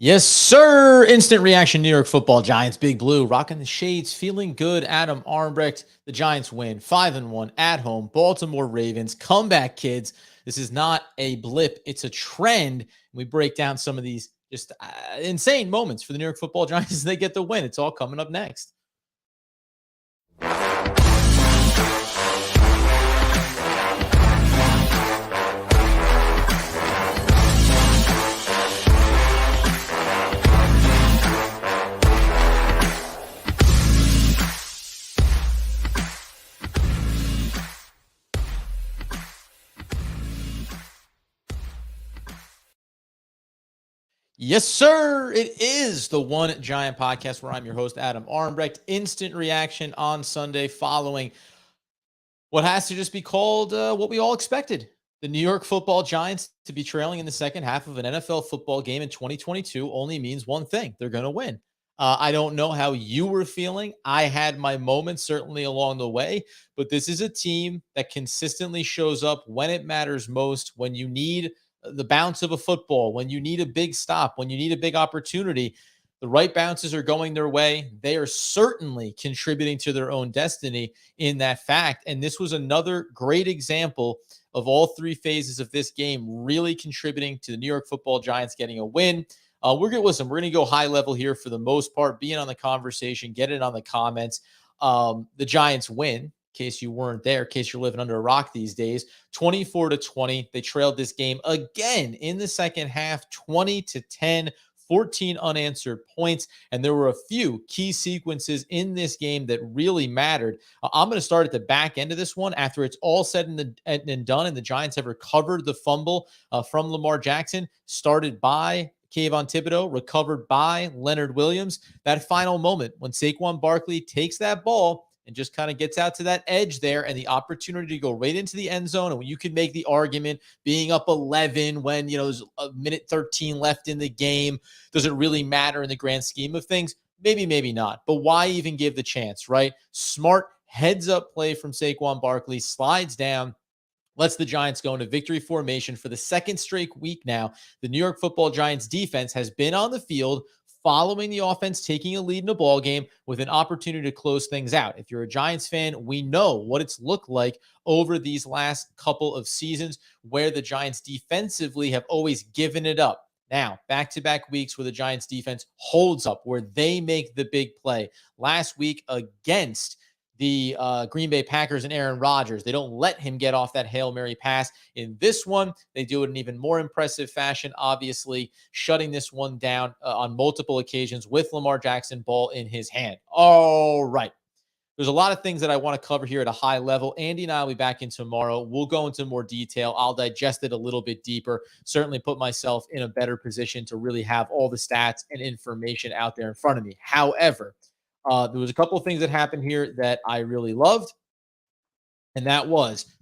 Yes, sir. Instant reaction. New York Football Giants. Big Blue rocking the shades, feeling good. Adam Armbrecht. The Giants win 5-1 at home. Baltimore Ravens comeback kids. This is not a blip; it's a trend. We break down some of these just insane moments for the New York Football Giants as they get the win. It's all coming up next. Yes, sir. It is the One Giant Podcast where I'm your host, Adam Armbrecht. Instant reaction on Sunday following what has to just be called what we all expected. The New York Football Giants to be trailing in the second half of an NFL football game in 2022 only means one thing: they're going to win. I don't know how you were feeling. I had my moments certainly along the way, but this is a team that consistently shows up when it matters most, when you need the bounce of a football, when you need a big stop, when you need a big opportunity. The right bounces are going their way. They are certainly contributing to their own destiny in that fact. And this was another great example of all three phases of this game really contributing to the New York Football Giants getting a win. We're going to listen. We're going to go high level here for the most part, being on the conversation, get it on the comments. The Giants win. In case you weren't there, in case you're living under a rock these days, 24-20. They trailed this game again in the second half, 20-10. 14 unanswered points, and there were a few key sequences in this game that really mattered. I'm going to start at the back end of this one after it's all said and done, and the Giants have recovered the fumble from Lamar Jackson, started by Kayvon Thibodeaux, recovered by Leonard Williams. That final moment when Saquon Barkley takes that ball and just kind of gets out to that edge there and the opportunity to go right into the end zone. And when you could make the argument being up 11 when, there's a minute 13 left in the game, does it really matter in the grand scheme of things? Maybe, maybe not. But why even give the chance, right? Smart heads up play from Saquon Barkley, slides down, lets the Giants go into victory formation for the second straight week now. The New York Football Giants defense has been on the field following the offense taking a lead in a ball game with an opportunity to close things out. If you're a Giants fan, we know what it's looked like over these last couple of seasons where the Giants defensively have always given it up. Now, back-to-back weeks where the Giants defense holds up, where they make the big play. Last week against the Green Bay Packers and Aaron Rodgers. They don't let him get off that Hail Mary pass. In this one, they do it in even more impressive fashion, obviously shutting this one down on multiple occasions with Lamar Jackson ball in his hand. All right. There's a lot of things that I want to cover here at a high level. Andy and I will be back in tomorrow. We'll go into more detail. I'll digest it a little bit deeper, certainly put myself in a better position to really have all the stats and information out there in front of me. However, there was a couple of things that happened here that I really loved, and that was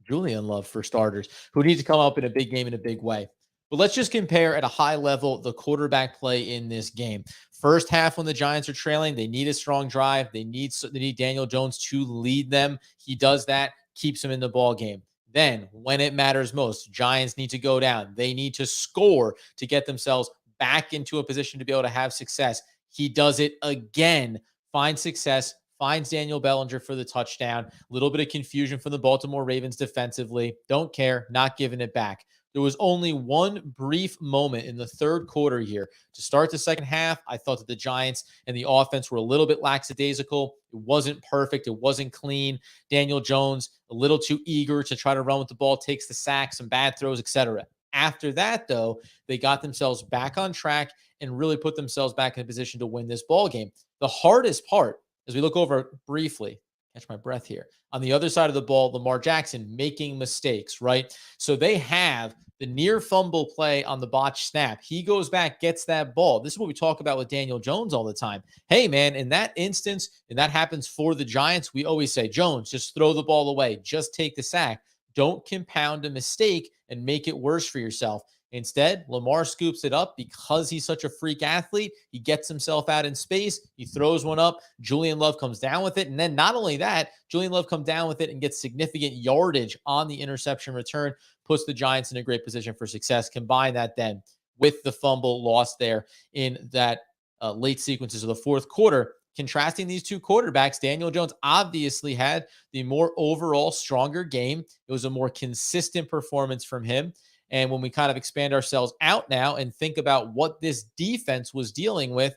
Julian Love, for starters, who needs to come up in a big game in a big way. But let's just compare at a high level the quarterback play in this game. First half, when the Giants are trailing, they need a strong drive. They need Daniel Jones to lead them. He does that, keeps them in the ball game. Then, when it matters most, Giants need to go down. They need to score to get themselves back into a position to be able to have success. He does it again, finds success, finds Daniel Bellinger for the touchdown. A little bit of confusion from the Baltimore Ravens defensively. Don't care, not giving it back. There was only one brief moment in the third quarter here. To start the second half, I thought that the Giants and the offense were a little bit lackadaisical. It wasn't perfect. It wasn't clean. Daniel Jones, a little too eager to try to run with the ball, takes the sack, some bad throws, etc. After that, though, they got themselves back on track and really put themselves back in a position to win this ball game. The hardest part, as we look over briefly, catch my breath here, on the other side of the ball, Lamar Jackson making mistakes, right? So they have the near fumble play on the botched snap. He goes back, gets that ball. This is what we talk about with Daniel Jones all the time. Hey, man, in that instance, and that happens for the Giants, we always say, Jones, just throw the ball away. Just take the sack. Don't compound a mistake and make it worse for yourself. Instead, Lamar scoops it up because he's such a freak athlete. He gets himself out in space. He throws one up. Julian Love comes down with it. And then not only that, Julian Love comes down with it and gets significant yardage on the interception return, puts the Giants in a great position for success. Combine that then with the fumble lost there in that late sequences of the fourth quarter. Contrasting these two quarterbacks, Daniel Jones obviously had the more overall stronger game. It was a more consistent performance from him. And when we kind of expand ourselves out now and think about what this defense was dealing with,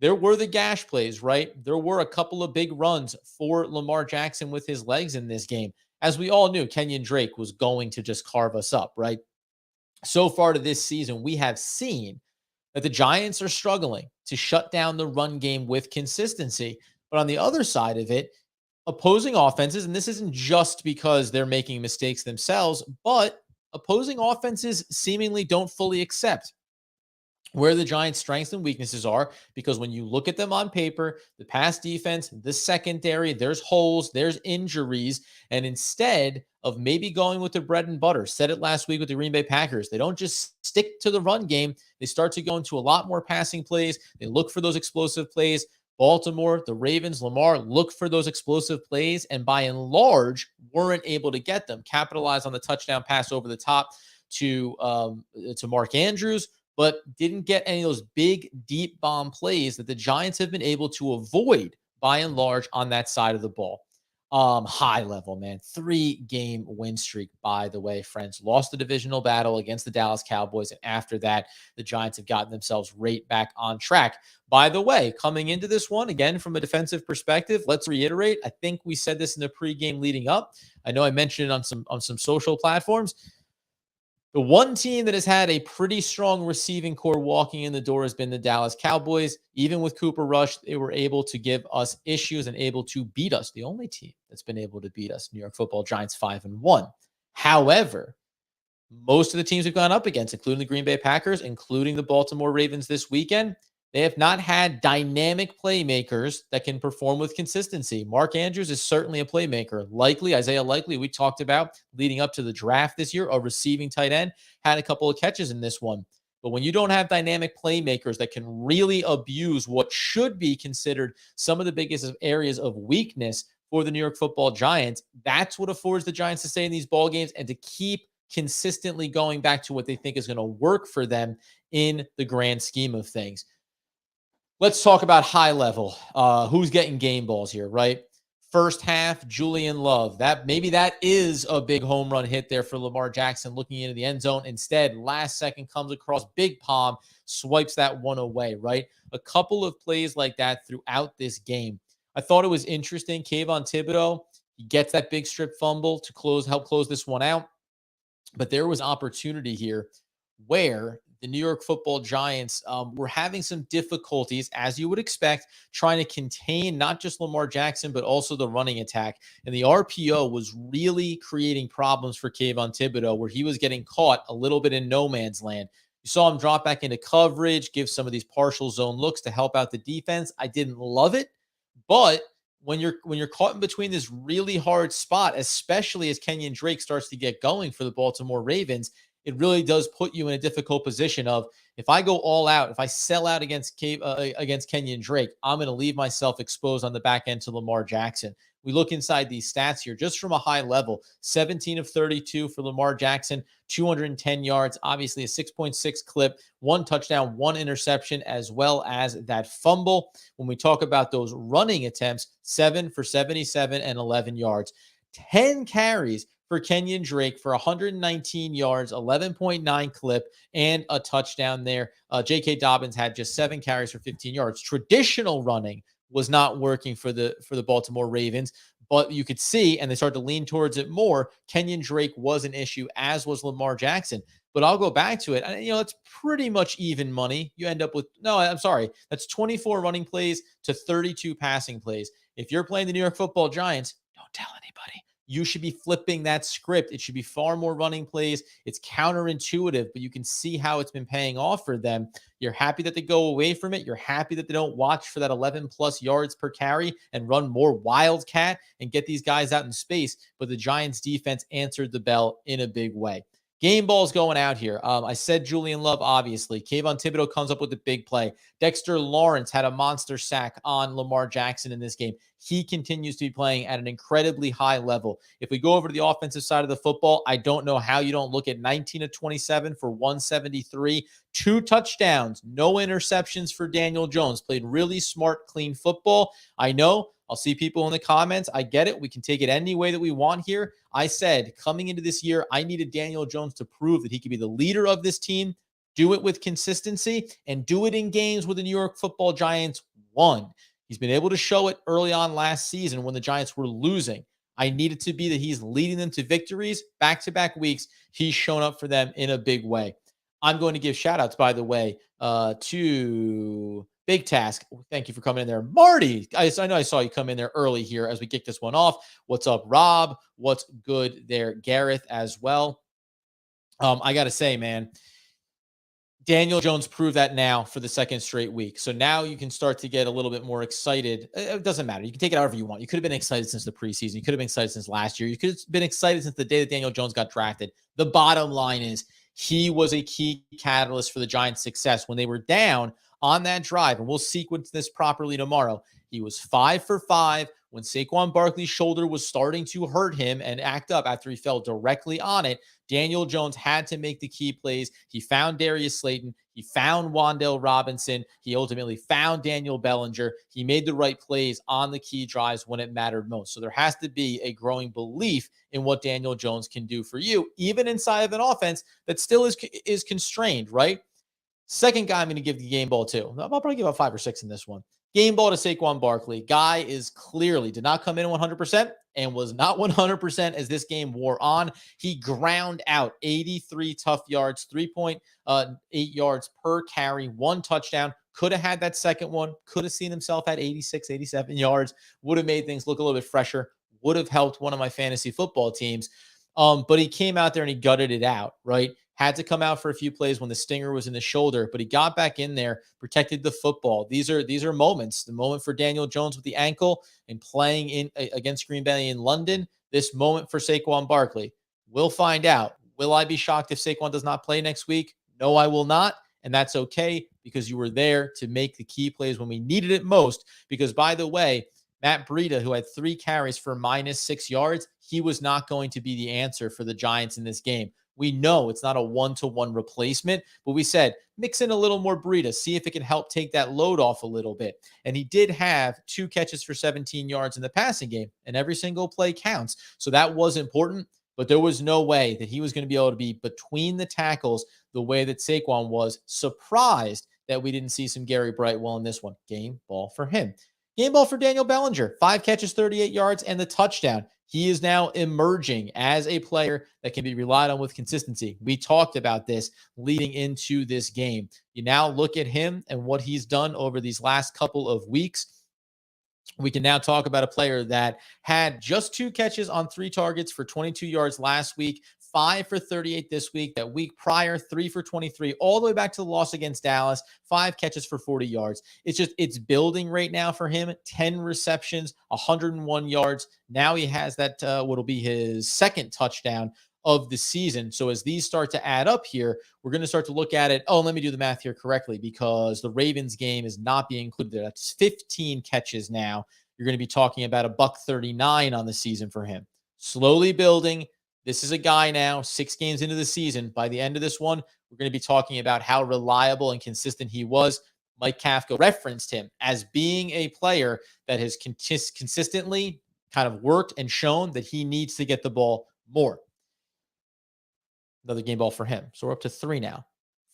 there were the gash plays, right? There were a couple of big runs for Lamar Jackson with his legs in this game. As we all knew, Kenyon Drake was going to just carve us up, right? So far to this season, we have seen that the Giants are struggling to shut down the run game with consistency. But on the other side of it, opposing offenses, and this isn't just because they're making mistakes themselves, but opposing offenses seemingly don't fully accept where the Giants' strengths and weaknesses are, because when you look at them on paper, the pass defense, the secondary, there's holes, there's injuries, and instead of maybe going with the bread and butter, said it last week with the Green Bay Packers, they don't just stick to the run game. They start to go into a lot more passing plays. They look for those explosive plays. Baltimore, the Ravens, Lamar look for those explosive plays, and by and large, weren't able to get them. Capitalize on the touchdown pass over the top to Mark Andrews, but didn't get any of those big, deep bomb plays that the Giants have been able to avoid by and large on that side of the ball. High level, man. 3-game win streak, by the way, friends. Lost the divisional battle against the Dallas Cowboys, and after that, the Giants have gotten themselves right back on track. By the way, coming into this one, again, from a defensive perspective, let's reiterate, I think we said this in the pregame leading up. I know I mentioned it on some social platforms. The one team that has had a pretty strong receiving core walking in the door has been the Dallas Cowboys. Even with Cooper Rush, they were able to give us issues and able to beat us. The only team that's been able to beat us, New York Football Giants 5-1. However, most of the teams we've gone up against, including the Green Bay Packers, including the Baltimore Ravens this weekend, they have not had dynamic playmakers that can perform with consistency. Mark Andrews is certainly a playmaker. Isaiah Likely, we talked about leading up to the draft this year, a receiving tight end, had a couple of catches in this one. But when you don't have dynamic playmakers that can really abuse what should be considered some of the biggest areas of weakness for the New York Football Giants, that's what affords the Giants to stay in these ball games and to keep consistently going back to what they think is going to work for them in the grand scheme of things. Let's talk about high level. Who's getting game balls here, right? First half, Julian Love. That is a big home run hit there for Lamar Jackson looking into the end zone. Instead, last second comes across big palm, swipes that one away, right? A couple of plays like that throughout this game. I thought it was interesting. Kayvon Thibodeaux, he gets that big strip fumble to help close this one out. But there was opportunity here where the New York Football Giants were having some difficulties, as you would expect, trying to contain not just Lamar Jackson, but also the running attack. And the RPO was really creating problems for Kayvon Thibodeaux, where he was getting caught a little bit in no man's land. You saw him drop back into coverage, give some of these partial zone looks to help out the defense. I didn't love it, but when you're caught in between this really hard spot, especially as Kenyon Drake starts to get going for the Baltimore Ravens, it really does put you in a difficult position of, if I go all out, if I sell out against Kenyon Drake, I'm going to leave myself exposed on the back end to Lamar Jackson. We look inside these stats here, just from a high level, 17 of 32 for Lamar Jackson, 210 yards, obviously a 6.6 clip, 1 touchdown, 1 interception, as well as that fumble. When we talk about those running attempts, 7 for 77 and 11 yards, 10 carries for Kenyon Drake for 119 yards, 11.9 clip, and a touchdown there. J.K. Dobbins had just 7 carries for 15 yards. Traditional running was not working for the Baltimore Ravens, but you could see, and they started to lean towards it more, Kenyon Drake was an issue, as was Lamar Jackson. But I'll go back to it. It's pretty much even money. You end up with, that's 24 running plays to 32 passing plays. If you're playing the New York Football Giants, don't tell anybody. You should be flipping that script. It should be far more running plays. It's counterintuitive, but you can see how it's been paying off for them. You're happy that they go away from it. You're happy that they don't watch for that 11 plus yards per carry and run more wildcat and get these guys out in space. But the Giants defense answered the bell in a big way. Game balls going out here. I said Julian Love, obviously. Kayvon Thibodeaux comes up with a big play. Dexter Lawrence had a monster sack on Lamar Jackson in this game. he continues to be playing at an incredibly high level. If we go over to the offensive side of the football, I don't know how you don't look at 19 of 27 for 173, 2 touchdowns, no interceptions for Daniel Jones. Played really smart, clean football. I know I'll see people in the comments. I get it. We can take it any way that we want here. I said coming into this year, I needed Daniel Jones to prove that he could be the leader of this team, do it with consistency, and do it in games where the New York Football Giants won. He's been able to show it early on last season when the Giants were losing. I need it to be that he's leading them to victories back-to-back weeks. He's shown up for them in a big way. I'm going to give shout-outs, by the way, to Big Task. Thank you for coming in there. Marty, I know I saw you come in there early here as we kick this one off. What's up, Rob? What's good there? Gareth as well. I got to say, man, Daniel Jones proved that now for the second straight week. So now you can start to get a little bit more excited. It doesn't matter. You can take it however you want. You could have been excited since the preseason. You could have been excited since last year. You could have been excited since the day that Daniel Jones got drafted. The bottom line is he was a key catalyst for the Giants' success when they were down on that drive. And we'll sequence this properly tomorrow. He was 5 for 5 when Saquon Barkley's shoulder was starting to hurt him and act up after he fell directly on it. Daniel Jones had to make the key plays. He found Darius Slayton. He found Wan'Dale Robinson. He ultimately found Daniel Bellinger. He made the right plays on the key drives when it mattered most. So there has to be a growing belief in what Daniel Jones can do for you, even inside of an offense that still is constrained, right? Second guy I'm going to give the game ball to. I'll probably give out 5 or 6 in this one. Game ball to Saquon Barkley. Guy is clearly did not come in 100% and was not 100% as this game wore on. He ground out 83 tough yards, 3.8 yards per carry, 1 touchdown. Could have had that second one. Could have seen himself at 86, 87 yards. Would have made things look a little bit fresher. Would have helped one of my fantasy football teams. But he came out there and he gutted it out, right? Had to come out for a few plays when the stinger was in the shoulder, but he got back in there, protected the football. These are moments. The moment for Daniel Jones with the ankle and playing in against Green Bay in London. This moment for Saquon Barkley. We'll find out. Will I be shocked if Saquon does not play next week? No, I will not. And that's okay because you were there to make the key plays when we needed it most. Because, by the way, Matt Breida, who had 3 carries for -6 yards, he was not going to be the answer for the Giants in this game. We know it's not a one-to-one replacement, but we said mix in a little more Breida, see if it can help take that load off a little bit. And he did have 2 catches for 17 yards in the passing game, and every single play counts. So that was important, but there was no way that he was going to be able to be between the tackles the way that Saquon was. Surprised that we didn't see some Gary Brightwell in this one. Game ball for him. Game ball for Daniel Bellinger. 5 catches, 38 yards, and the touchdown. He is now emerging as a player that can be relied on with consistency. We talked about this leading into this game. You now look at him and what he's done over these last couple of weeks. We can now talk about a player that had just 2 catches on 3 targets for 22 yards last week, 5 for 38 this week. That week prior, 3 for 23, all the way back to the loss against Dallas, 5 catches for 40 yards. It's building right now for him. 10 receptions, 101 yards. Now he has that, what'll be his second touchdown of the season. So as these start to add up here, we're going to start to look at it. Oh, let me do the math here correctly because the Ravens game is not being included there. That's 15 catches now. You're going to be talking about $139 on the season for him. Slowly building. This is a guy now, 6 games into the season. By the end of this one, we're going to be talking about how reliable and consistent he was. Mike Kafka referenced him as being a player that has consistently kind of worked and shown that he needs to get the ball more. Another game ball for him. So we're up to 3 now.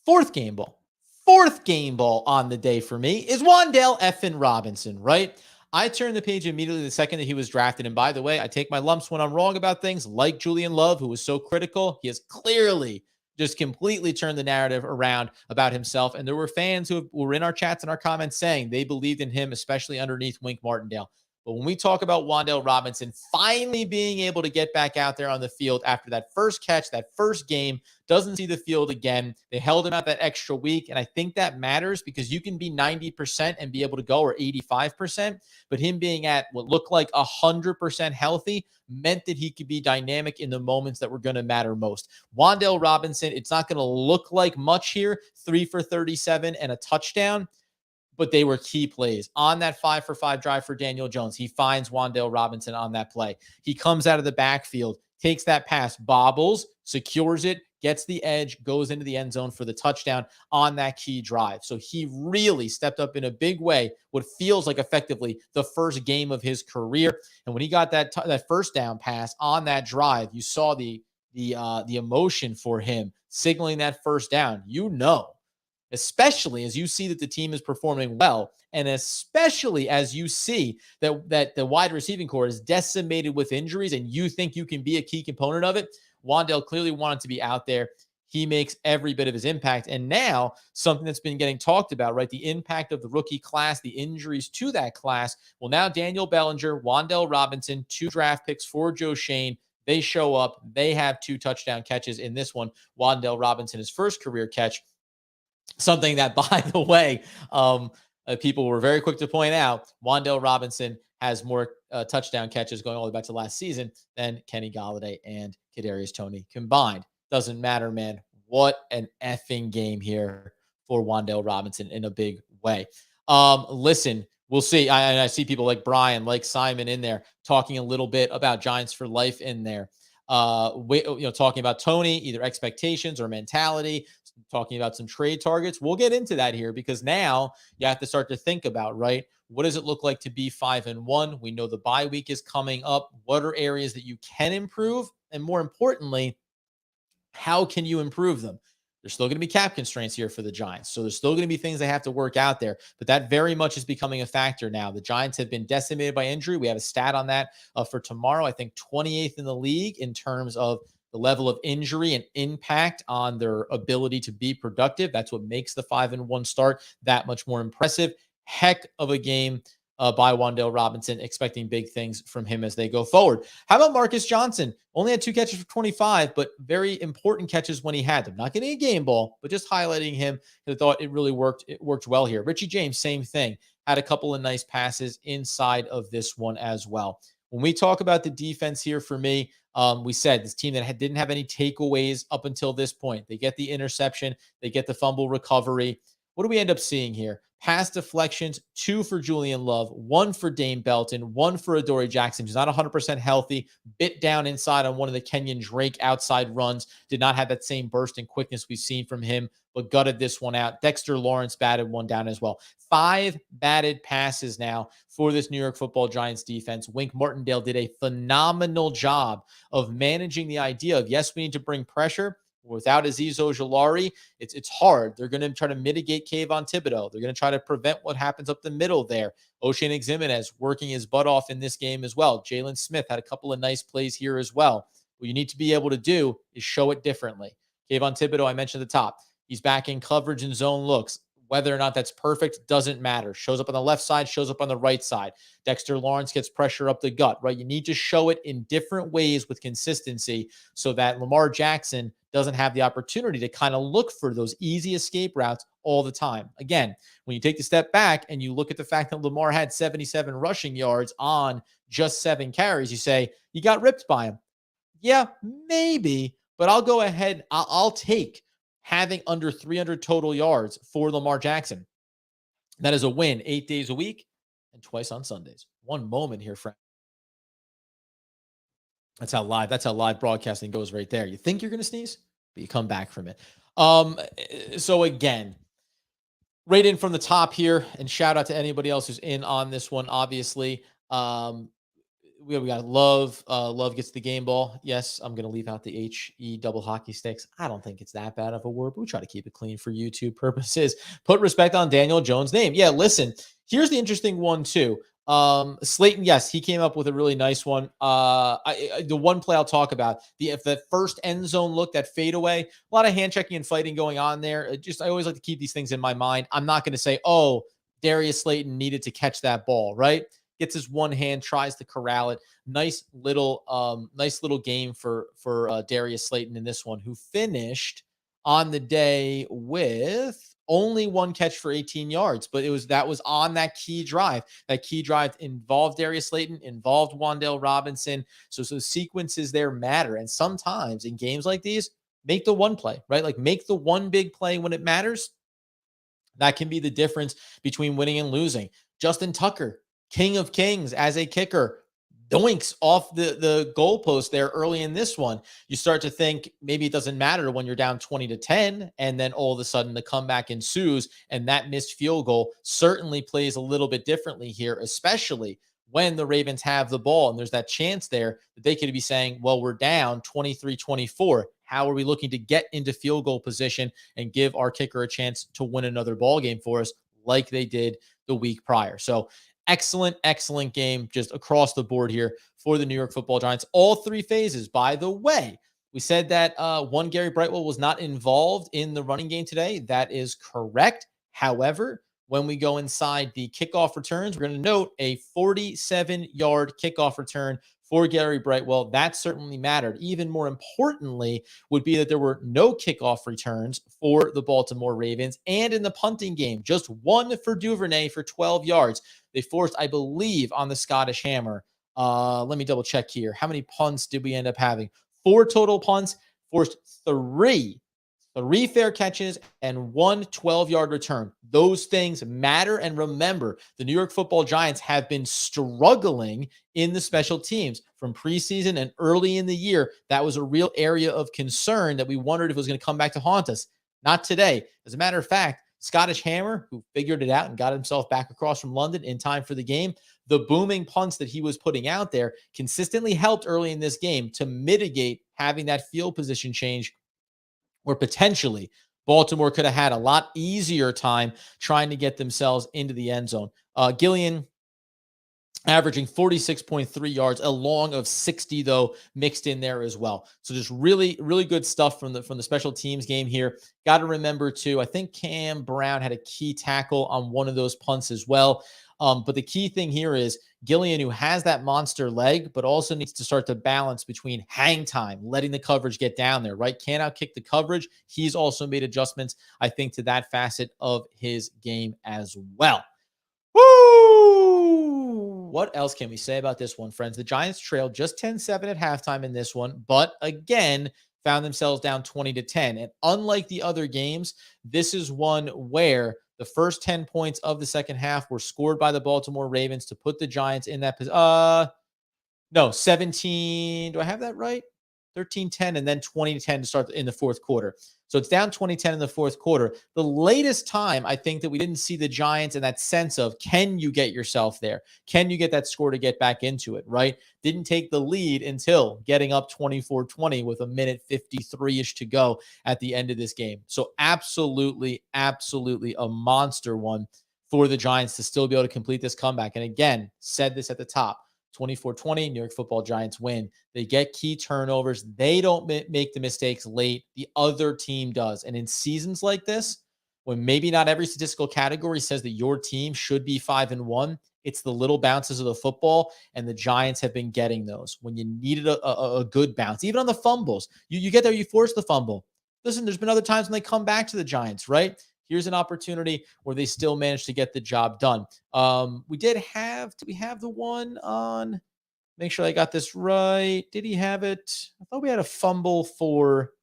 Fourth game ball on the day for me is Wan'Dale effing Robinson, right? I turned the page immediately the second that he was drafted. And by the way, I take my lumps when I'm wrong about things, like Julian Love, who was so critical. He has clearly just completely turned the narrative around about himself. And there were fans who were in our chats and our comments saying they believed in him, especially underneath Wink Martindale. But when we talk about Wan'Dale Robinson finally being able to get back out there on the field after that first catch, that first game, doesn't see the field again. They held him out that extra week, and I think that matters because you can be 90% and be able to go, or 85%, but him being at what looked like 100% healthy meant that he could be dynamic in the moments that were going to matter most. Wan'Dale Robinson, it's not going to look like much here, 3 for 37 and a touchdown. but they were key plays. On that 5-for-5 drive for Daniel Jones, he finds Wan'Dale Robinson on that play. He comes out of the backfield, takes that pass, bobbles, secures it, gets the edge, goes into the end zone for the touchdown on that key drive. So he really stepped up in a big way, what feels like effectively the first game of his career. And when he got that first down pass on that drive, you saw the emotion for him signaling that first down. Especially as you see that the team is performing well, and especially as you see that the wide receiving core is decimated with injuries, and you think you can be a key component of it. Wan'Dale clearly wanted to be out there. He makes every bit of his impact. And now something that's been getting talked about, right? The impact of the rookie class, the injuries to that class. Well, now Daniel Bellinger, Wan'Dale Robinson, 2 draft picks for Joe Shane. They show up. They have 2 touchdown catches in this one. Wan'Dale Robinson, his first career catch. Something that, by the way, people were very quick to point out, Wan'Dale Robinson has more touchdown catches going all the way back to last season than Kenny Golladay and Kadarius Toney combined. Doesn't matter, man. What an effing game here for Wan'Dale Robinson in a big way. Listen, we'll see. I see people like Brian, like Simon in there talking a little bit about Giants for life in there. Talking about Toney, either expectations or mentality, talking about some trade targets. We'll get into that here because now you have to start to think about, right? What does it look like to be 5-1? We know the bye week is coming up. What are areas that you can improve? And more importantly, how can you improve them? There's still going to be cap constraints here for the Giants. So there's still going to be things they have to work out there. But that very much is becoming a factor now. The Giants have been decimated by injury. We have a stat on that for tomorrow. I think 28th in the league in terms of the level of injury and impact on their ability to be productive. That's what makes the 5-1 start that much more impressive. Heck of a game by Wan'Dale Robinson, expecting big things from him as they go forward. How about Marcus Johnson? Only had 2 catches for 25, but very important catches when he had them. Not getting a game ball, but just highlighting him. I thought it really worked. It worked well here. Richie James, same thing. Had a couple of nice passes inside of this one as well. When we talk about the defense here, for me, we said this team that didn't have any takeaways up until this point. They get the interception. They get the fumble recovery. What do we end up seeing here? Pass deflections, 2 for Julian Love, 1 for Dane Belton, 1 for Adoree Jackson, who's not 100% healthy, bit down inside on one of the Kenyon Drake outside runs, did not have that same burst and quickness we've seen from him, but gutted this one out. Dexter Lawrence batted one down as well. 5 batted passes now for this New York Football Giants defense. Wink Martindale did a phenomenal job of managing the idea of, yes, we need to bring pressure. Without Azeez Ojulari, it's hard. They're going to try to mitigate Kayvon Thibodeau. They're going to try to prevent what happens up the middle there. Oshane Ximines working his butt off in this game as well. Jalen Smith had a couple of nice plays here as well. What you need to be able to do is show it differently. Kayvon Thibodeau, I mentioned at the top. He's back in coverage and zone looks. Whether or not that's perfect doesn't matter. Shows up on the left side, shows up on the right side. Dexter Lawrence gets pressure up the gut, right? You need to show it in different ways with consistency so that Lamar Jackson doesn't have the opportunity to kind of look for those easy escape routes all the time. Again, when you take the step back and you look at the fact that Lamar had 77 rushing yards on just 7 carries, you say, you got ripped by him. Yeah, maybe, but I'll go ahead. I'll take having under 300 total yards for Lamar Jackson. That is a win 8 days a week and twice on Sundays. One moment here, friend. That's how live broadcasting goes right there. You think you're going to sneeze, but you come back from it. So again, right in from the top here, and shout out to anybody else who's in on this one, obviously. We got Love. Love gets the game ball. Yes, I'm going to leave out the HE double hockey sticks. I don't think it's that bad of a word, but we try to keep it clean for YouTube purposes. Put respect on Daniel Jones' name. Yeah, listen, here's the interesting one too. Slayton, yes, he came up with a really nice one. The one play I'll talk about, if the first end zone look, that fadeaway, a lot of hand checking and fighting going on there. I always like to keep these things in my mind. I'm not going to say, oh, Darius Slayton needed to catch that ball, right? Gets his one hand, tries to corral it. Nice little game for Darius Slayton in this one, who finished on the day with only 1 catch for 18 yards, but that was on that key drive. That key drive involved Darius Slayton, involved Wan'Dale Robinson. So sequences there matter, and sometimes in games like these, make the one play, right? Like make the one big play when it matters. That can be the difference between winning and losing. Justin Tucker, king of kings as a kicker, doinks off the goalpost there early in this one. You start to think maybe it doesn't matter when you're down 20-10, and then all of a sudden the comeback ensues, and that missed field goal certainly plays a little bit differently here, especially when the Ravens have the ball and there's that chance there that they could be saying, well, we're down 23-24. How are we looking to get into field goal position and give our kicker a chance to win another ball game for us like they did the week prior? So excellent game just across the board here for the New York Football Giants. All three phases, by the way. We said that one Gary Brightwell was not involved in the running game today. That is correct. However, when we go inside the kickoff returns, we're going to note a 47-yard kickoff return for Gary Brightwell. That certainly mattered. Even more importantly would be that there were no kickoff returns for the Baltimore Ravens. And in the punting game, just one for Duvernay for 12 yards. They forced, I believe, on the Scottish Hammer. Let me double check here. How many punts did we end up having? 4 total punts, forced 3 fair catches, and 1 12-yard return. Those things matter. And remember, the New York Football Giants have been struggling in the special teams from preseason and early in the year. That was a real area of concern that we wondered if it was going to come back to haunt us. Not today. As a matter of fact, Scottish Hammer, who figured it out and got himself back across from London in time for the game, the booming punts that he was putting out there consistently helped early in this game to mitigate having that field position change where potentially Baltimore could have had a lot easier time trying to get themselves into the end zone. Gillian averaging 46.3 yards, a long of 60 though mixed in there as well. So just really good stuff from the special teams game here. Got to remember too, I think Cam Brown had a key tackle on one of those punts as well. But the key thing here is Gillian, who has that monster leg, but also needs to start to balance between hang time, letting the coverage get down there, right? Can't outkick the coverage. He's also made adjustments, I think, to that facet of his game as well. Woo! What else can we say about this one, friends? The Giants trailed just 10-7 at halftime in this one, but again, found themselves down 20-10. And unlike the other games, this is one where the first 10 points of the second half were scored by the Baltimore Ravens to put the Giants in that position. No, 17. Do I have that right? 13-10 and then 20-10 to start in the fourth quarter. So it's down 20-10 in the fourth quarter. The latest time I think that we didn't see the Giants in that sense of, can you get yourself there? Can you get that score to get back into it, right? Didn't take the lead until getting up 24-20 with a minute 53-ish to go at the end of this game. So absolutely a monster one for the Giants to still be able to complete this comeback. And again, said this at the top, 24-20, New York Football Giants win. They get key turnovers. They don't make the mistakes late. The other team does. And in seasons like this, when maybe not every statistical category says that your team should be 5-1, it's the little bounces of the football, and the Giants have been getting those. When you needed a good bounce, even on the fumbles, you get there, you force the fumble. Listen, there's been other times when they come back to the Giants, right? Here's an opportunity where they still managed to get the job done. Did we have the one on, make sure I got this right. Did he have it? I thought we had a fumble for,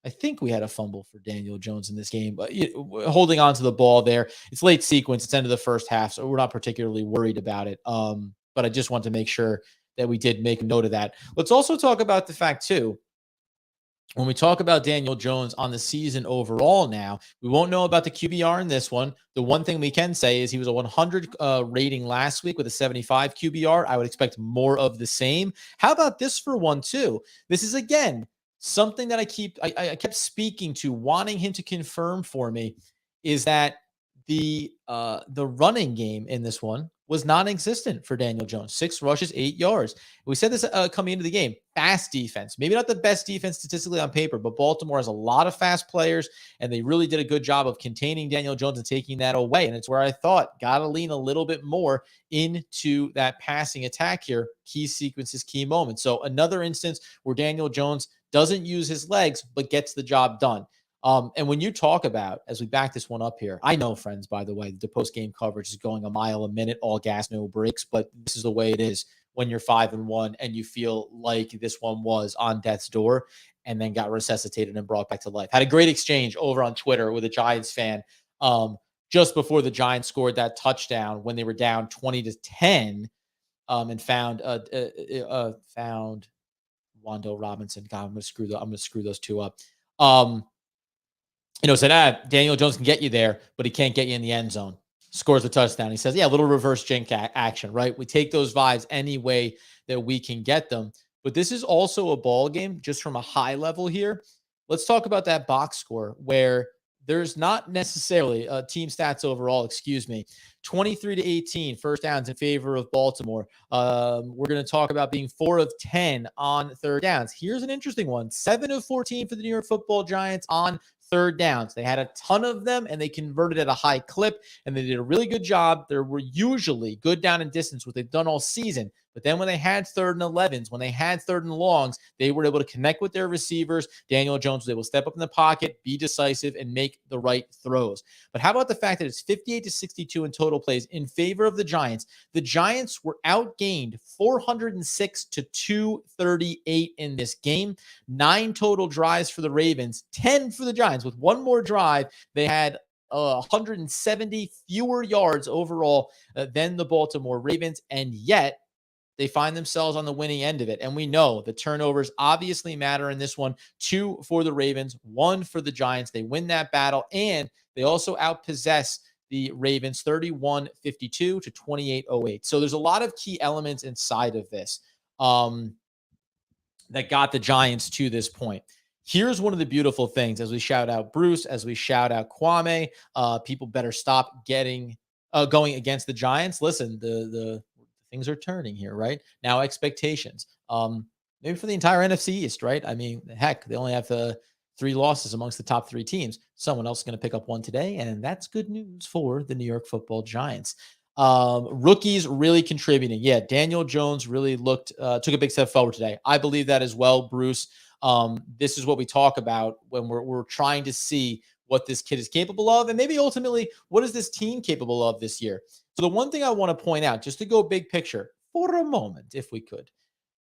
I think we had a fumble for Daniel Jones in this game, but holding on to the ball there. It's late sequence. It's end of the first half, so we're not particularly worried about it. But I just want to make sure that we did make a note of that. Let's also talk about the fact too, when we talk about Daniel Jones on the season overall now, we won't know about the QBR in this one. The one thing we can say is he was a 100 rating last week with a 75 QBR. I would expect more of the same. How about this for one too? This is, again, something that I kept speaking to, wanting him to confirm for me, is that the running game in this one was non-existent for Daniel Jones. 6 rushes, 8 yards. We said this coming into the game. Fast defense. Maybe not the best defense statistically on paper, but Baltimore has a lot of fast players, and they really did a good job of containing Daniel Jones and taking that away. And it's where I thought, got to lean a little bit more into that passing attack here. Key sequences, key moments. So another instance where Daniel Jones doesn't use his legs, but gets the job done. And when you talk about, as we back this one up here, I know, friends, by the way, the post-game coverage is going a mile a minute, all gas, no brakes, but this is the way it is when you're 5-1 and you feel like this one was on death's door and then got resuscitated and brought back to life. Had a great exchange over on Twitter with a Giants fan just before the Giants scored that touchdown when they were down 20-10, and found Wando Robinson. God, I'm gonna screw those two up. Said, Daniel Jones can get you there, but he can't get you in the end zone. Scores a touchdown. He says, yeah, a little reverse jink action, right? We take those vibes any way that we can get them. But this is also a ball game just from a high level here. Let's talk about that box score where there's not necessarily team stats overall, 23-18 first downs in favor of Baltimore. We're going to talk about being 4 of 10 on third downs. Here's an interesting one. 7 of 14 for the New York Football Giants on third downs. They had a ton of them and they converted at a high clip and they did a really good job. They were usually good down and distance, what they've done all season. But then when they had 3rd and 11s, when they had 3rd and longs, they were able to connect with their receivers. Daniel Jones was able to step up in the pocket, be decisive, and make the right throws. But how about the fact that it's 58-62 in total plays in favor of the Giants? The Giants were outgained 406-238 in this game. 9 total drives for the Ravens, 10 for the Giants. With one more drive, they had 170 fewer yards overall than the Baltimore Ravens, and yet they find themselves on the winning end of it. And we know the turnovers obviously matter in this one. 2 for the Ravens, 1 for the Giants. They win that battle, and they also outpossess the Ravens 31-52 to 28-08. So there's a lot of key elements inside of this that got the Giants to this point. Here's one of the beautiful things as we shout out Bruce, as we shout out Kwame. People better stop going against the Giants. Listen, the things are turning here, right? Now expectations. Maybe for the entire NFC East, right? I mean, heck, they only have 3 losses amongst the top 3 teams. Someone else is going to pick up one today, and that's good news for the New York Football Giants. Rookies really contributing. Yeah, Daniel Jones really took a big step forward today. I believe that as well, Bruce. This is what we talk about when we're trying to see what this kid is capable of, and maybe ultimately, what is this team capable of this year? So the one thing I want to point out, just to go big picture for a moment, if we could,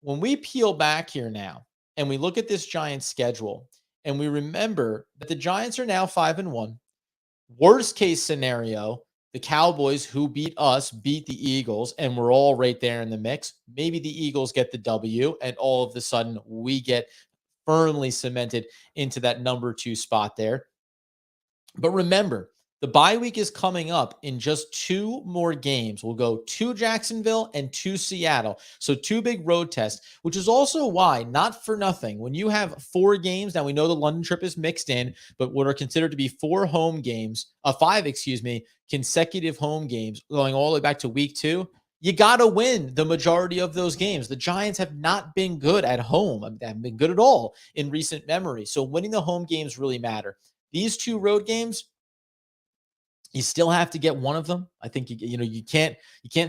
when we peel back here now and we look at this Giants schedule and we remember that the Giants are now 5-1. Worst case scenario, the Cowboys, who beat us, beat the Eagles, and we're all right there in the mix. Maybe the Eagles get the W, and all of a sudden we get firmly cemented into that number 2 spot there. But remember, the bye week is coming up in just 2 more games. We'll go to Jacksonville and to Seattle. So 2 big road tests, which is also why, not for nothing, when you have 4 games, now we know the London trip is mixed in, but what are considered to be 4 home games, 5, consecutive home games going all the way back to week 2, you got to win the majority of those games. The Giants have not been good at home. They haven't been good at all in recent memory. So winning the home games really matter. These 2 road games, you still have to get one of them. I think you can't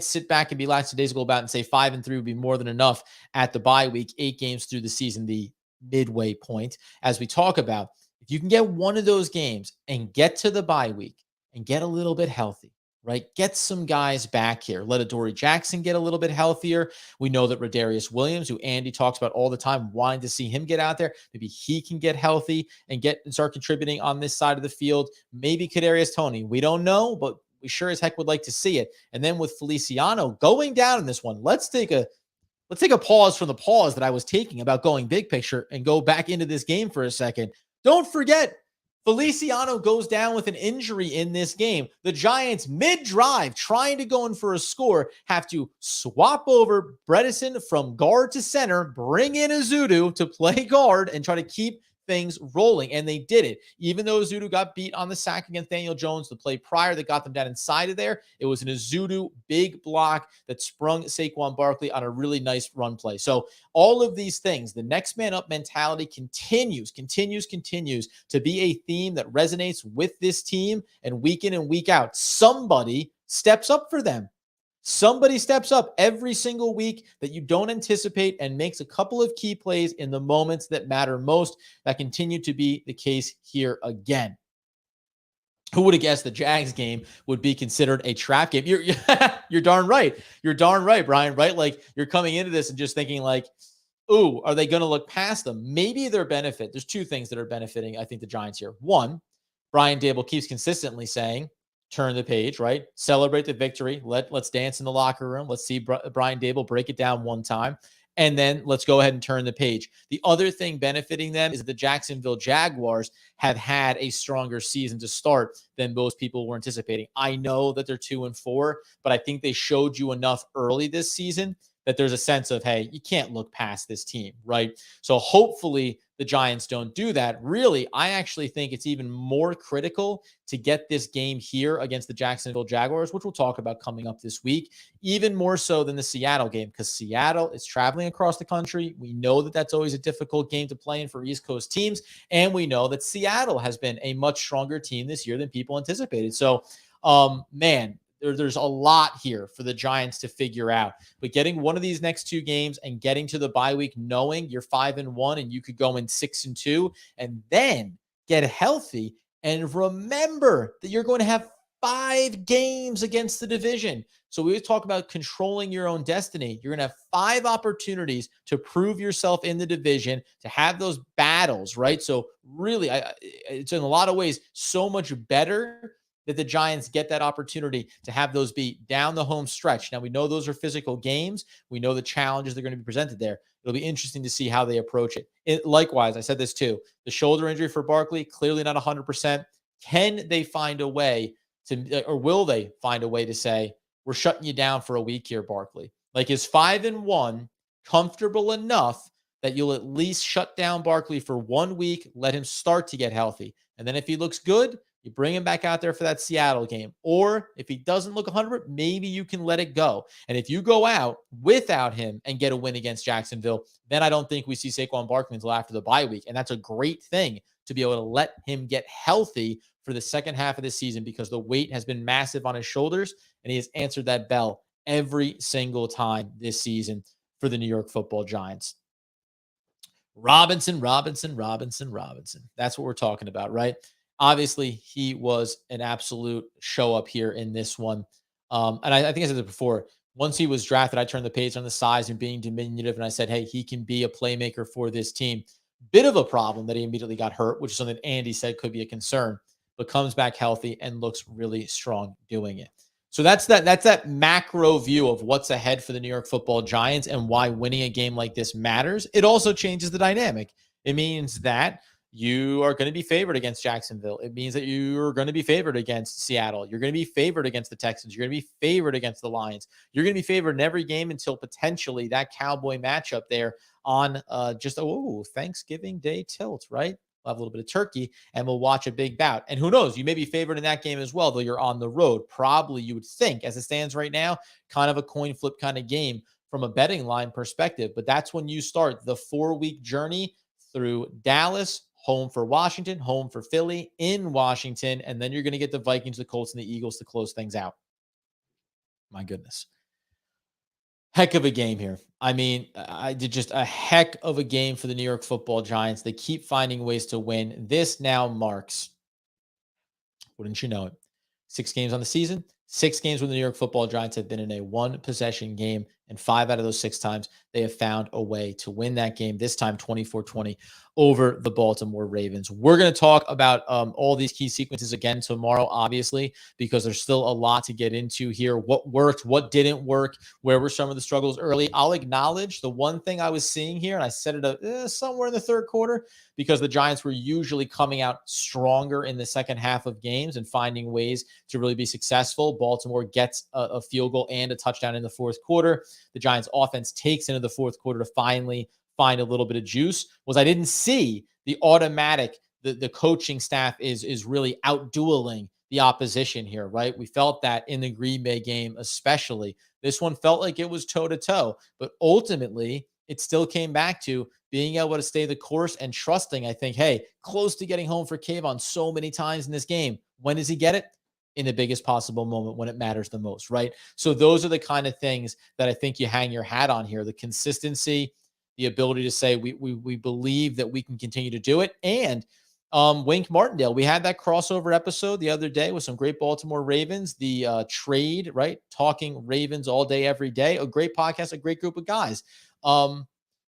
sit back and be lackadaisical about it and say 5-3 would be more than enough at the bye week, 8 games through the season, the midway point. As we talk about, if you can get one of those games and get to the bye week and get a little bit healthy, right? Get some guys back here. Let Adoree Jackson get a little bit healthier. We know that Rodarius Williams, who Andy talks about all the time, wanting to see him get out there. Maybe he can get healthy and start contributing on this side of the field. Maybe Kadarius Toney. We don't know, but we sure as heck would like to see it. And then with Feliciano going down in this one, let's take a pause from the pause that I was taking about going big picture and go back into this game for a second. Don't forget, Feliciano goes down with an injury in this game. The Giants, mid-drive, trying to go in for a score, have to swap over Bredesen from guard to center, bring in Ezeudu to play guard, and try to keep things rolling. And they did it. Even though Ezeudu got beat on the sack against Daniel Jones, the play prior that got them down inside of there, it was an Ezeudu big block that sprung Saquon Barkley on a really nice run play. So all of these things, the next man up mentality continues to be a theme that resonates with this team, and week in and week out, somebody steps up for them. Somebody steps up every single week that you don't anticipate and makes a couple of key plays in the moments that matter most. That continue to be the case here again. Who would have guessed the Jags game would be considered a trap game? You're darn right. You're darn right, Brian, right? Like, you're coming into this and just thinking like, ooh, are they going to look past them? Maybe their benefit. There's 2 things that are benefiting, I think, the Giants here. One, Brian Dable keeps consistently saying, turn the page, right? Celebrate the victory. Let's dance in the locker room. Let's see Brian Dable break it down one time. And then let's go ahead and turn the page. The other thing benefiting them is that the Jacksonville Jaguars have had a stronger season to start than most people were anticipating. I know that they're 2-4, but I think they showed you enough early this season that there's a sense of, hey, you can't look past this team, right? So hopefully the Giants don't do that. Really, I actually think it's even more critical to get this game here against the Jacksonville Jaguars, which we'll talk about coming up this week, even more so than the Seattle game, because Seattle is traveling across the country. We know that that's always a difficult game to play in for East Coast teams, and we know that Seattle has been a much stronger team this year than people anticipated. So, man, there's a lot here for the Giants to figure out. But getting one of these next two games and getting to the bye week, knowing you're 5-1 and you could go in 6-2, and then get healthy and remember that you're going to have 5 games against the division. So we talk about controlling your own destiny. You're going to have 5 opportunities to prove yourself in the division, to have those battles, right? So really, it's in a lot of ways so much better that the Giants get that opportunity to have those be down the home stretch. Now, we know those are physical games. We know the challenges that are going to be presented there. It'll be interesting to see how they approach it. Likewise, I said this too. The shoulder injury for Barkley, clearly not 100%. Can they find a way to, or will they find a way to say, we're shutting you down for a week here, Barkley? Like, is 5-1 comfortable enough that you'll at least shut down Barkley for 1 week, let him start to get healthy? And then if he looks good, you bring him back out there for that Seattle game. Or if he doesn't look 100, maybe you can let it go. And if you go out without him and get a win against Jacksonville, then I don't think we see Saquon Barkley until after the bye week. And that's a great thing to be able to let him get healthy for the second half of the season, because the weight has been massive on his shoulders, and he has answered that bell every single time this season for the New York Football Giants. Robinson. That's what we're talking about, right? Obviously, he was an absolute show up here in this one. And I think I said it before. Once he was drafted, I turned the page on the size and being diminutive, and I said, hey, he can be a playmaker for this team. Bit of a problem that he immediately got hurt, which is something Andy said could be a concern, but comes back healthy and looks really strong doing it. So that's that macro view of what's ahead for the New York Football Giants and why winning a game like this matters. It also changes the dynamic. It means that you are going to be favored against Jacksonville. It means that you're going to be favored against Seattle. You're going to be favored against the Texans. You're going to be favored against the Lions. You're going to be favored in every game until potentially that Cowboy matchup there on Thanksgiving Day tilt, right? We'll have a little bit of turkey and we'll watch a big bout. And who knows, you may be favored in that game as well, though you're on the road. Probably, you would think, as it stands right now, kind of a coin flip kind of game from a betting line perspective. But that's when you start the 4-week journey through Dallas, home for Washington, home for Philly, in Washington, and then you're going to get the Vikings, the Colts, and the Eagles to close things out. My goodness. Heck of a game here. I mean, I did just a heck of a game for the New York Football Giants. They keep finding ways to win. This now marks, wouldn't you know it, 6 games on the season, 6 games where the New York Football Giants have been in a 1-possession game, and 5 out of those 6 times they have found a way to win that game, this time 24-20 over the Baltimore Ravens. We're going to talk about all these key sequences again tomorrow, obviously, because there's still a lot to get into here. What worked, what didn't work, where were some of the struggles early. I'll acknowledge the one thing I was seeing here, and I said it somewhere in the third quarter, because the Giants were usually coming out stronger in the second half of games and finding ways to really be successful. Baltimore gets a field goal and a touchdown in the fourth quarter. The Giants offense takes into the fourth quarter to finally find a little bit of juice. Was I didn't see the automatic, the coaching staff is really out-dueling the opposition here, right? We felt that in the Green Bay game especially. This one felt like it was toe-to-toe, but ultimately it still came back to being able to stay the course and trusting, I think, hey, close to getting home for Kayvon so many times in this game. When does he get it? In the biggest possible moment when it matters the most, right? So those are the kind of things that I think you hang your hat on here. The consistency, the ability to say we believe that we can continue to do it. And Wink Martindale, we had that crossover episode the other day with some great Baltimore Ravens, the trade, right? Talking Ravens all day, every day. A great podcast, a great group of guys.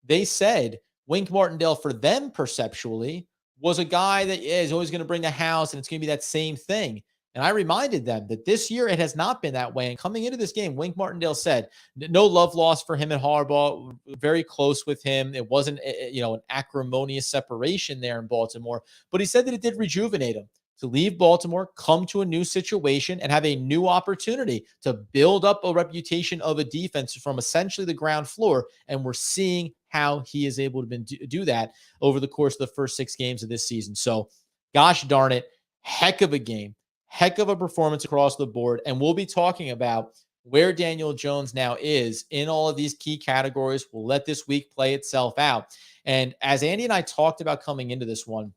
They said Wink Martindale, for them perceptually, was a guy that is always going to bring the house, and it's going to be that same thing. And I reminded them that this year it has not been that way. And coming into this game, Wink Martindale said no love lost for him and Harbaugh, very close with him. It wasn't, an acrimonious separation there in Baltimore, but he said that it did rejuvenate him to leave Baltimore, come to a new situation, and have a new opportunity to build up a reputation of a defense from essentially the ground floor. And we're seeing how he is able to do that over the course of the first 6 games of this season. So, gosh darn it, heck of a game. Heck of a performance across the board. And we'll be talking about where Daniel Jones now is in all of these key categories. We'll let this week play itself out. And as Andy and I talked about coming into this one,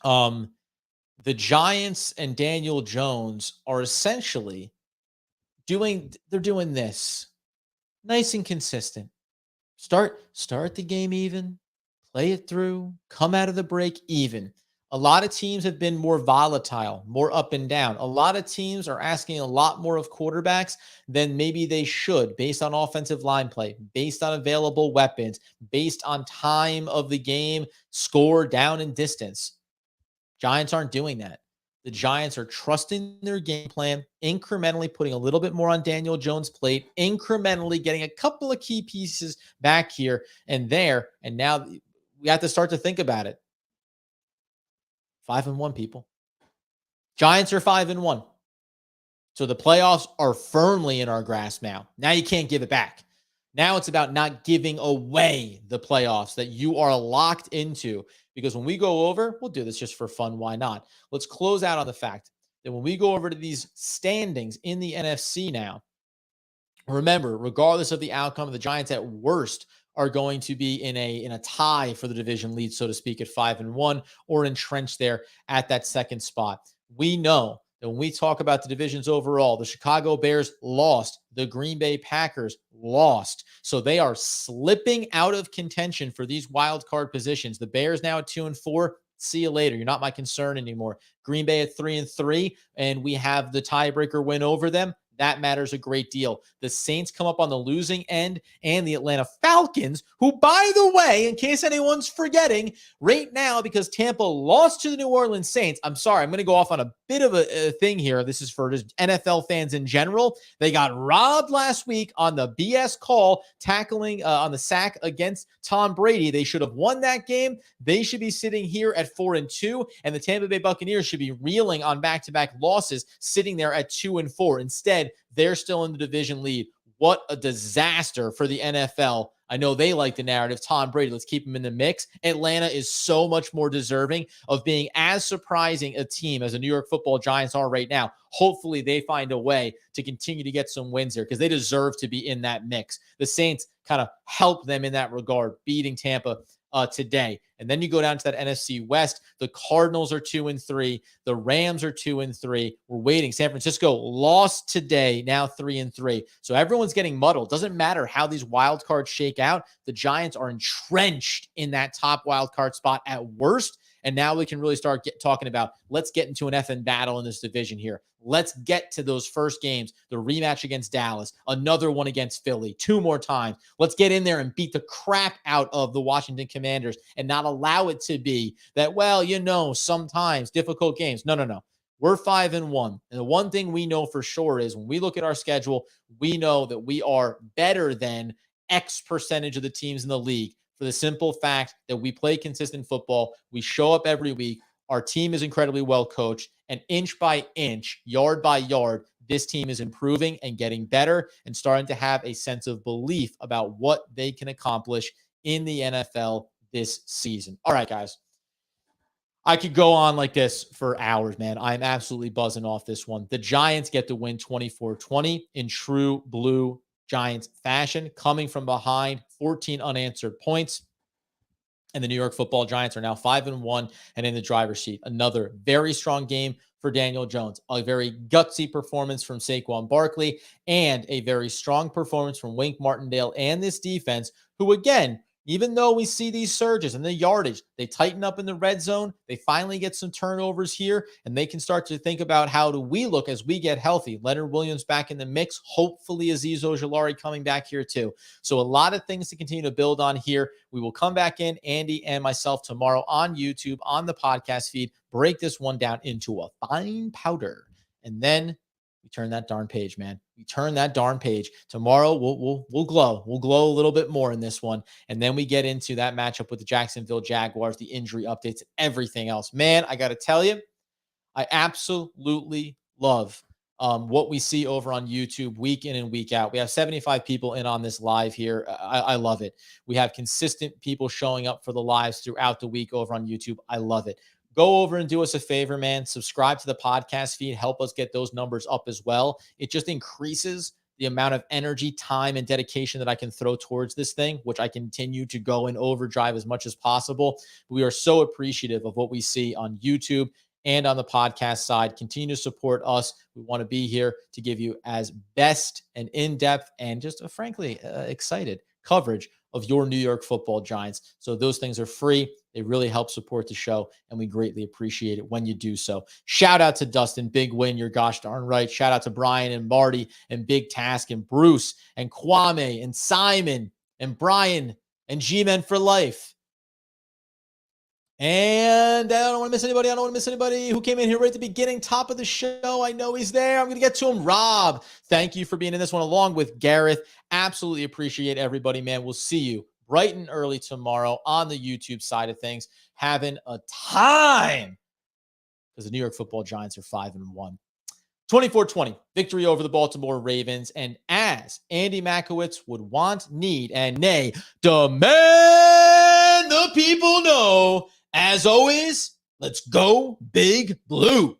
the Giants and Daniel Jones are essentially doing this nice and consistent. Start the game even, play it through, come out of the break even. A lot of teams have been more volatile, more up and down. A lot of teams are asking a lot more of quarterbacks than maybe they should, based on offensive line play, based on available weapons, based on time of the game, score, down, and distance. Giants aren't doing that. The Giants are trusting their game plan, incrementally putting a little bit more on Daniel Jones' plate, incrementally getting a couple of key pieces back here and there. And now we have to start to think about it. 5-1, people. Giants are 5-1. So the playoffs are firmly in our grasp now. Now you can't give it back. Now it's about not giving away the playoffs that you are locked into. Because when we go over, we'll do this just for fun. Why not? Let's close out on the fact that when we go over to these standings in the NFC now, remember, regardless of the outcome, the Giants at worst are going to be in a tie for the division lead, so to speak, at 5-1, or entrenched there at that second spot. We know that when we talk about the divisions overall, the Chicago Bears lost, the Green Bay Packers lost. So they are slipping out of contention for these wild card positions. The Bears now at 2-4. See you later. You're not my concern anymore. Green Bay at 3-3, and we have the tiebreaker win over them. That matters a great deal. The Saints come up on the losing end, and the Atlanta Falcons, who, by the way, in case anyone's forgetting, right now, because Tampa lost to the New Orleans Saints, I'm sorry, I'm going to go off on a bit of a thing here. This is for just NFL fans in general. They got robbed last week on the BS call, tackling on the sack against Tom Brady. They should have won that game. They should be sitting here at 4-2, and the Tampa Bay Buccaneers should be reeling on back-to-back losses, sitting there at 2-4. Instead, they're still in the division lead. What a disaster for the NFL. I know they like the narrative. Tom Brady, let's keep him in the mix. Atlanta is so much more deserving of being as surprising a team as the New York Football Giants are right now. Hopefully they find a way to continue to get some wins here, because they deserve to be in that mix. The Saints kind of helped them in that regard, beating Tampa today. And then you go down to that NFC West. The Cardinals are 2-3. The Rams are 2-3. We're waiting. San Francisco lost today, now 3-3. So everyone's getting muddled. Doesn't matter how these wild cards shake out. The Giants are entrenched in that top wild card spot at worst. And now we can really start talking about, let's get into an effing battle in this division here. Let's get to those first games, the rematch against Dallas, another one against Philly, 2 more times. Let's get in there and beat the crap out of the Washington Commanders and not allow it to be that, well, sometimes difficult games. No. We're 5-1. And the one thing we know for sure is when we look at our schedule, we know that we are better than X percentage of the teams in the league, for the simple fact that we play consistent football. We show up every week. Our team is incredibly well coached, and inch by inch, yard by yard, this team is improving and getting better and starting to have a sense of belief about what they can accomplish in the NFL this season. All right, guys. I could go on like this for hours, man. I'm absolutely buzzing off this one. The Giants get to win 24-20 in true blue Giants fashion, coming from behind, 14 unanswered points. And the New York Football Giants are now 5-1 and in the driver's seat. Another very strong game for Daniel Jones. A very gutsy performance from Saquon Barkley, and a very strong performance from Wink Martindale and this defense, who, again, Even though we see these surges and the yardage, they tighten up in the red zone. They finally get some turnovers here, and they can start to think about how do we look as we get healthy. Leonard Williams back in the mix. Hopefully, Azeez Ojulari coming back here too. So a lot of things to continue to build on here. We will come back in, Andy and myself, tomorrow on YouTube, on the podcast feed, break this one down into a fine powder. And then we turn that darn page, man. We turn that darn page. Tomorrow we'll glow. We'll glow a little bit more in this one. And then we get into that matchup with the Jacksonville Jaguars, the injury updates, and everything else. Man, I got to tell you, I absolutely love what we see over on YouTube week in and week out. We have 75 people in on this live here. I love it. We have consistent people showing up for the lives throughout the week over on YouTube. I love it. Go over and do us a favor, man. Subscribe to the podcast feed. Help us get those numbers up as well. It just increases the amount of energy, time, and dedication that I can throw towards this thing, which I continue to go in overdrive as much as possible. We are so appreciative of what we see on YouTube and on the podcast side. Continue to support us. We want to be here to give you as best and in-depth and just frankly excited coverage of your New York Football Giants. So those things are free. They really help support the show, and we greatly appreciate it when you do so. Shout out to Dustin, big win, you're gosh darn right. Shout out to Brian and Marty and Big Task and Bruce and Kwame and Simon and Brian and G-Men for life. And I don't want to miss anybody. I don't want to miss anybody who came in here right at the beginning, top of the show. I know he's there. I'm going to get to him. Rob, thank you for being in this one along with Gareth. Absolutely appreciate everybody, man. We'll see you bright and early tomorrow on the YouTube side of things. Having a time because the New York Football Giants are 5-1. 24-20, victory over the Baltimore Ravens. And as Andy Makowitz would want, need, and nay, demand the people know, as always, let's go Big Blue.